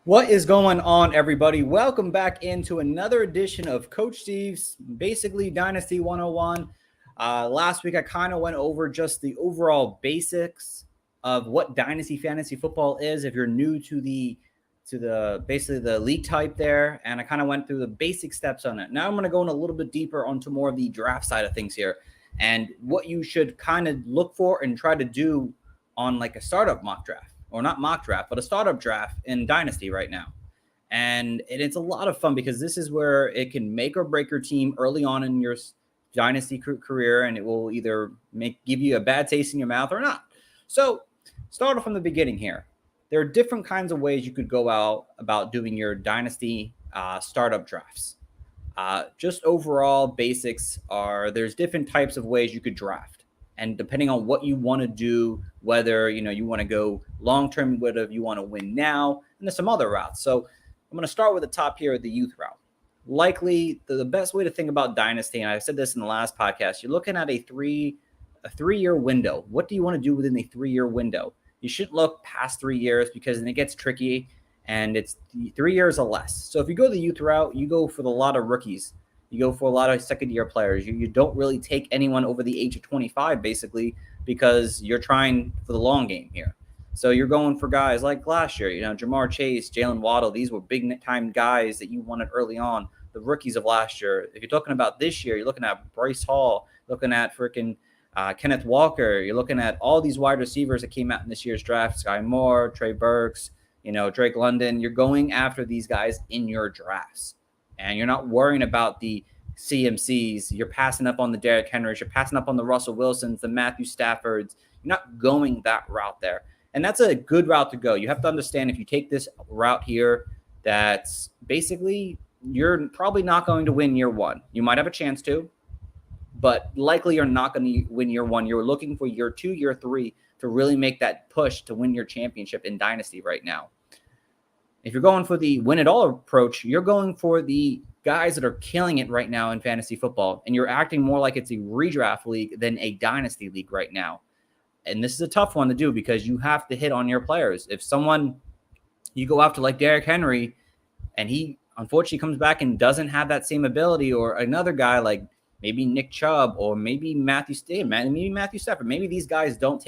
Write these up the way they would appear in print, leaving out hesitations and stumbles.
What is going on, everybody? Welcome back into another edition of Coach Steve's basically Dynasty 101. Last week, I kind of went over just the overall basics of what Dynasty fantasy football is. If you're new to the basically the league type there, and I kind of went through the basic steps on it. Now I'm going to go in a little bit deeper onto more of the draft side of things here, and what you should kind of look for and try to do on like a startup mock draft, or not mock draft, but a startup draft in Dynasty right now. And it's a lot of fun because this is where it can make or break your team early on in your Dynasty career, and it will either give you a bad taste in your mouth or not. So start off from the beginning here. There are different kinds of ways you could go out about doing your Dynasty startup drafts. Just overall basics are there's different types of ways you could draft. And depending on what you want to do, whether you want to go long-term, whether you want to win now, and there's some other routes. So I'm going to start with the top here, the youth route. Likely the best way to think about Dynasty, and I said this in the last podcast, you're looking at a three-year window. What do you want to do within a 3-year window? You shouldn't look past 3 years because then it gets tricky, and it's 3 years or less. So if you go the youth route, you go for a lot of rookies. You go for a lot of second-year players. You don't really take anyone over the age of 25, basically, because you're trying for the long game here. So you're going for guys like last year, Jamar Chase, Jalen Waddle. These were big-time guys that you wanted early on, the rookies of last year. If you're talking about this year, you're looking at Bryce Hall, looking at freaking Kenneth Walker. You're looking at all these wide receivers that came out in this year's draft, Sky Moore, Trey Burks, Drake London. You're going after these guys in your drafts. And you're not worrying about the CMCs. You're passing up on the Derrick Henrys. You're passing up on the Russell Wilsons, the Matthew Staffords. You're not going that route there. And that's a good route to go. You have to understand if you take this route here, that's basically you're probably not going to win year one. You might have a chance to, but likely you're not going to win year one. You're looking for year 2, year 3 to really make that push to win your championship in Dynasty right now. If you're going for the win-it-all approach, you're going for the guys that are killing it right now in fantasy football, and you're acting more like it's a redraft league than a dynasty league right now. And this is a tough one to do because you have to hit on your players. If you go after like Derrick Henry, and he unfortunately comes back and doesn't have that same ability, or another guy like maybe Nick Chubb or maybe Matthew Stafford, maybe these guys don't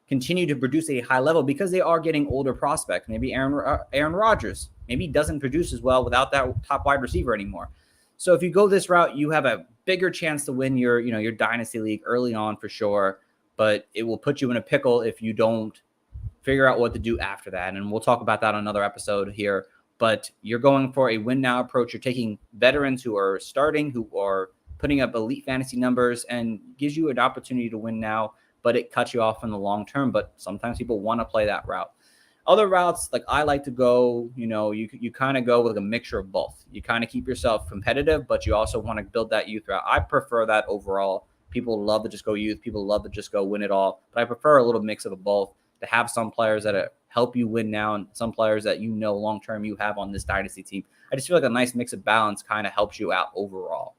continue to produce a high level because they are getting older prospects. Maybe Aaron Rodgers, maybe doesn't produce as well without that top wide receiver anymore. So if you go this route, you have a bigger chance to win your dynasty league early on for sure, but it will put you in a pickle if you don't figure out what to do after that. And we'll talk about that on another episode here, but you're going for a win now approach. You're taking veterans who are starting, who are putting up elite fantasy numbers, and gives you an opportunity to win now, but it cuts you off in the long term. But sometimes people want to play that route. Other routes, like I like to go, you kind of go with a mixture of both. You kind of keep yourself competitive, but you also want to build that youth route. I prefer that overall. People love to just go youth. People love to just go win it all. But I prefer a little mix of both, to have some players that help you win now and some players that long term you have on this dynasty team. I just feel like a nice mix of balance kind of helps you out overall.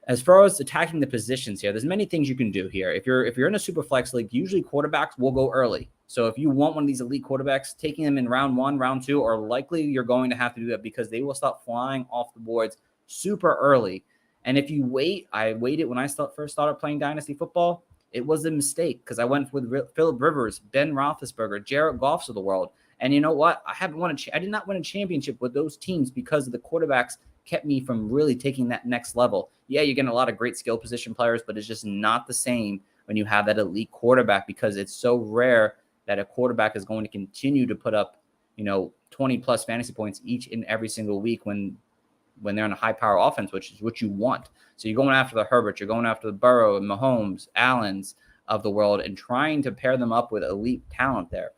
As far as attacking the positions here, there's many things you can do here. If you're in a super flex league, usually quarterbacks will go early. So if you want one of these elite quarterbacks, taking them in round 1, round 2, or likely you're going to have to do that because they will start flying off the boards super early. And if you wait, I waited when I first started playing Dynasty football. It was a mistake because I went with Phillip Rivers, Ben Roethlisberger, Jared Goffs of the world. And you know what? I did not win a championship with those teams because of the quarterbacks kept me from really taking that next level. Yeah, you're getting a lot of great skill position players, but it's just not the same when you have that elite quarterback, because it's so rare that a quarterback is going to continue to put up, 20 plus fantasy points each and every single week when they're on a high power offense, which is what you want. So you're going after the Herberts, you're going after the Burrow and Mahomes, Allens of the world, and trying to pair them up with elite talent there.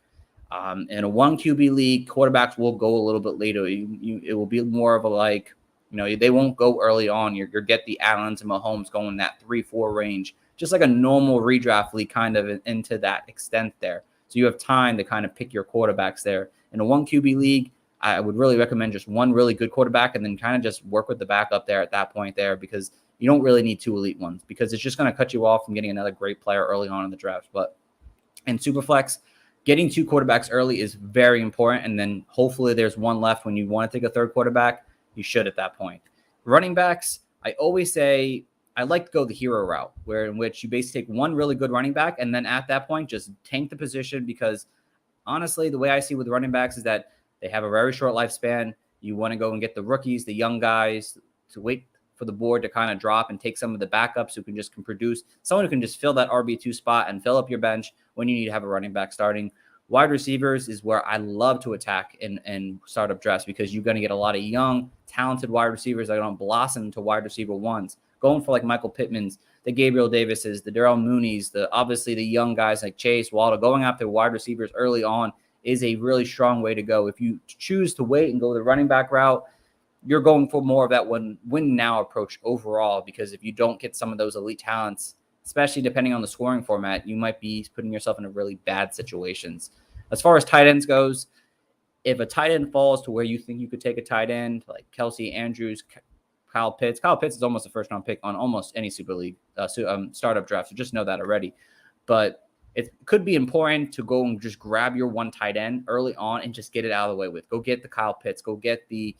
In a 1 QB league, quarterbacks will go a little bit later. It will be more of a they won't go early on. You'll get the Allens and Mahomes going that 3-4 range, just like a normal redraft league, kind of into that extent there. So you have time to kind of pick your quarterbacks there. In a 1 QB league, I would really recommend just one really good quarterback and then kind of just work with the backup there at that point there, because you don't really need 2 elite ones, because it's just going to cut you off from getting another great player early on in the draft. But in Superflex, getting 2 quarterbacks early is very important. And then hopefully there's one left when you want to take a third quarterback. You should at that point. Running backs, I always say I like to go the hero route, where in which you basically take one really good running back and then at that point just tank the position, because honestly, the way I see with running backs is that they have a very short lifespan. You want to go and get the rookies, the young guys, to wait for the board to kind of drop and take some of the backups who can produce, someone who can just fill that RB2 spot and fill up your bench when you need to have a running back starting. Wide receivers is where I love to attack in startup drafts, because you're going to get a lot of young, talented wide receivers that are going to blossom into wide receiver ones. Going for like Michael Pittman's, the Gabriel Davis's, the Darrell Mooney's, obviously the young guys like Chase, Waddle. Going after wide receivers early on is a really strong way to go. If you choose to wait and go the running back route, you're going for more of that win now approach overall, because if you don't get some of those elite talents, especially depending on the scoring format, you might be putting yourself in a really bad situations. As far as tight ends goes, if a tight end falls to where you think you could take a tight end, like Kelsey, Andrews, Kyle Pitts is almost a first-round pick on almost any Super League startup draft, so just know that already. But it could be important to go and just grab your one tight end early on and just get it out of the way with. Go get the Kyle Pitts, go get the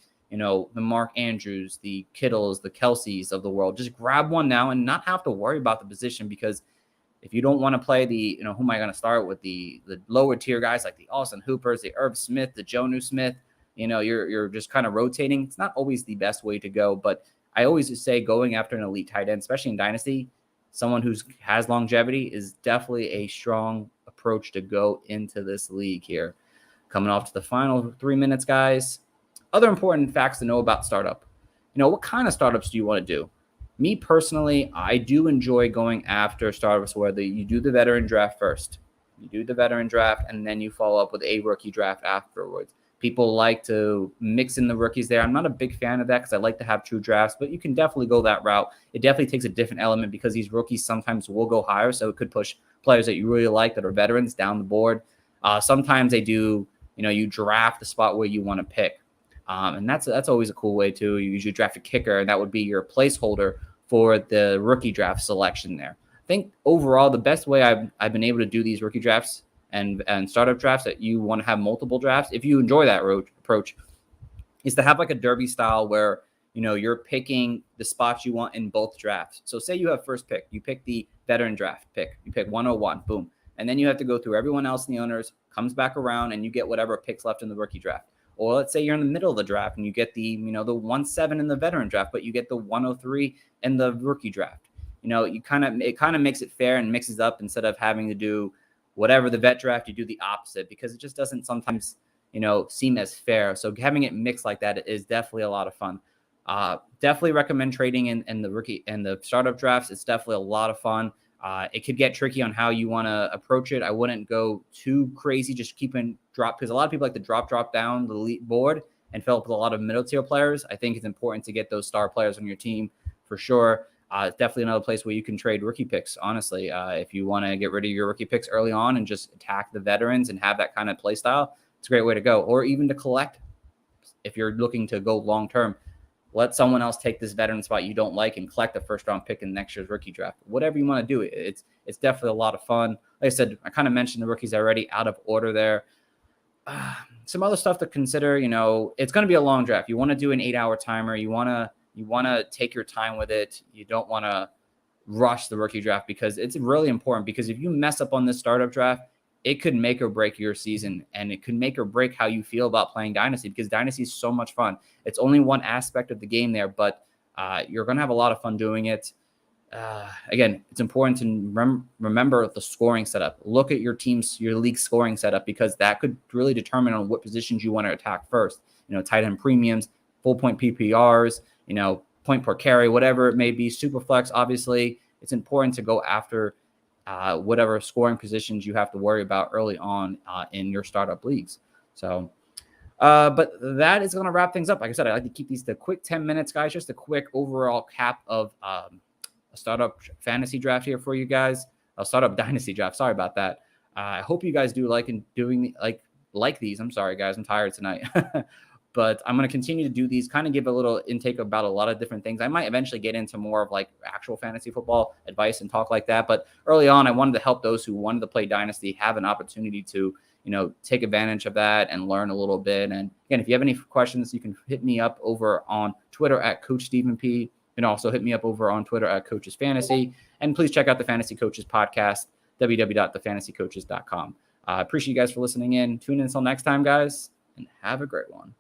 Mark Andrews, the Kittles, the Kelseys of the world. Just grab one now and not have to worry about the position, because if you don't want to play who am I going to start with, the lower tier guys like the Austin Hoopers, the Irv Smith, the Jonnu Smith, you're just kind of rotating. It's not always the best way to go, but I always just say going after an elite tight end, especially in Dynasty, someone who has longevity is definitely a strong approach to go into this league here. Coming off to the final 3 minutes, guys. Other important facts to know about startup. What kind of startups do you want to do? Me personally, I do enjoy going after startups where you do the veteran draft first. You do the veteran draft, and then you follow up with a rookie draft afterwards. People like to mix in the rookies there. I'm not a big fan of that because I like to have true drafts, but you can definitely go that route. It definitely takes a different element because these rookies sometimes will go higher, so it could push players that you really like that are veterans down the board. Sometimes they do, you draft the spot where you want to pick. And that's always a cool way too. You usually draft a kicker, and that would be your placeholder for the rookie draft selection there. I think overall, the best way I've been able to do these rookie drafts and startup drafts, that you want to have multiple drafts, if you enjoy that approach, is to have like a derby style where, you're picking the spots you want in both drafts. So say you have first pick, you pick the veteran draft pick, you pick 101, boom. And then you have to go through everyone else in the owners, comes back around, and you get whatever picks left in the rookie draft. Or let's say you're in the middle of the draft and you get the 1-7 in the veteran draft, but you get the 103 in the rookie draft. It kind of makes it fair and mixes up, instead of having to do whatever the vet draft, you do the opposite, because it just doesn't sometimes, seem as fair. So having it mixed like that is definitely a lot of fun. Definitely recommend trading in the rookie and the startup drafts. It's definitely a lot of fun. It could get tricky on how you want to approach it. I wouldn't go too crazy, just keeping drop, because a lot of people like to drop down the elite board and fill up with a lot of middle tier players. I think it's important to get those star players on your team for sure. It's definitely another place where you can trade rookie picks, honestly. If you want to get rid of your rookie picks early on and just attack the veterans and have that kind of play style, it's a great way to go. Or even to collect, if you're looking to go long term. Let someone else take this veteran spot you don't like and collect the first round pick in next year's rookie draft. Whatever you want to do, it's definitely a lot of fun. Like I said, I kind of mentioned the rookies already, out of order there. Some other stuff to consider, it's going to be a long draft. You want to do an 8-hour timer. You want to take your time with it. You don't want to rush the rookie draft, because it's really important, because if you mess up on this startup draft, it could make or break your season, and it could make or break how you feel about playing Dynasty, because Dynasty is so much fun. It's only one aspect of the game there, but you're going to have a lot of fun doing it. Again, it's important to remember the scoring setup. Look at your league scoring setup, because that could really determine on what positions you want to attack first. Tight end premiums, full point PPRs, point per carry, whatever it may be, super flex. Obviously, it's important to go after whatever scoring positions you have to worry about early on in your startup leagues. So, but that is going to wrap things up. Like I said, I like to keep these to quick 10 minutes, guys. Just a quick overall cap of a startup fantasy draft here for you guys. A startup dynasty draft. Sorry about that. I hope you guys do like these. I'm sorry, guys. I'm tired tonight. But I'm going to continue to do these, kind of give a little intake about a lot of different things. I might eventually get into more of like actual fantasy football advice and talk like that. But early on, I wanted to help those who wanted to play Dynasty have an opportunity to, take advantage of that and learn a little bit. And again, if you have any questions, you can hit me up over on Twitter at Coach Stephen P. You can also hit me up over on Twitter at Coaches Fantasy. And please check out the Fantasy Coaches podcast, www.thefantasycoaches.com. I appreciate you guys for listening in. Tune in until next time, guys, and have a great one.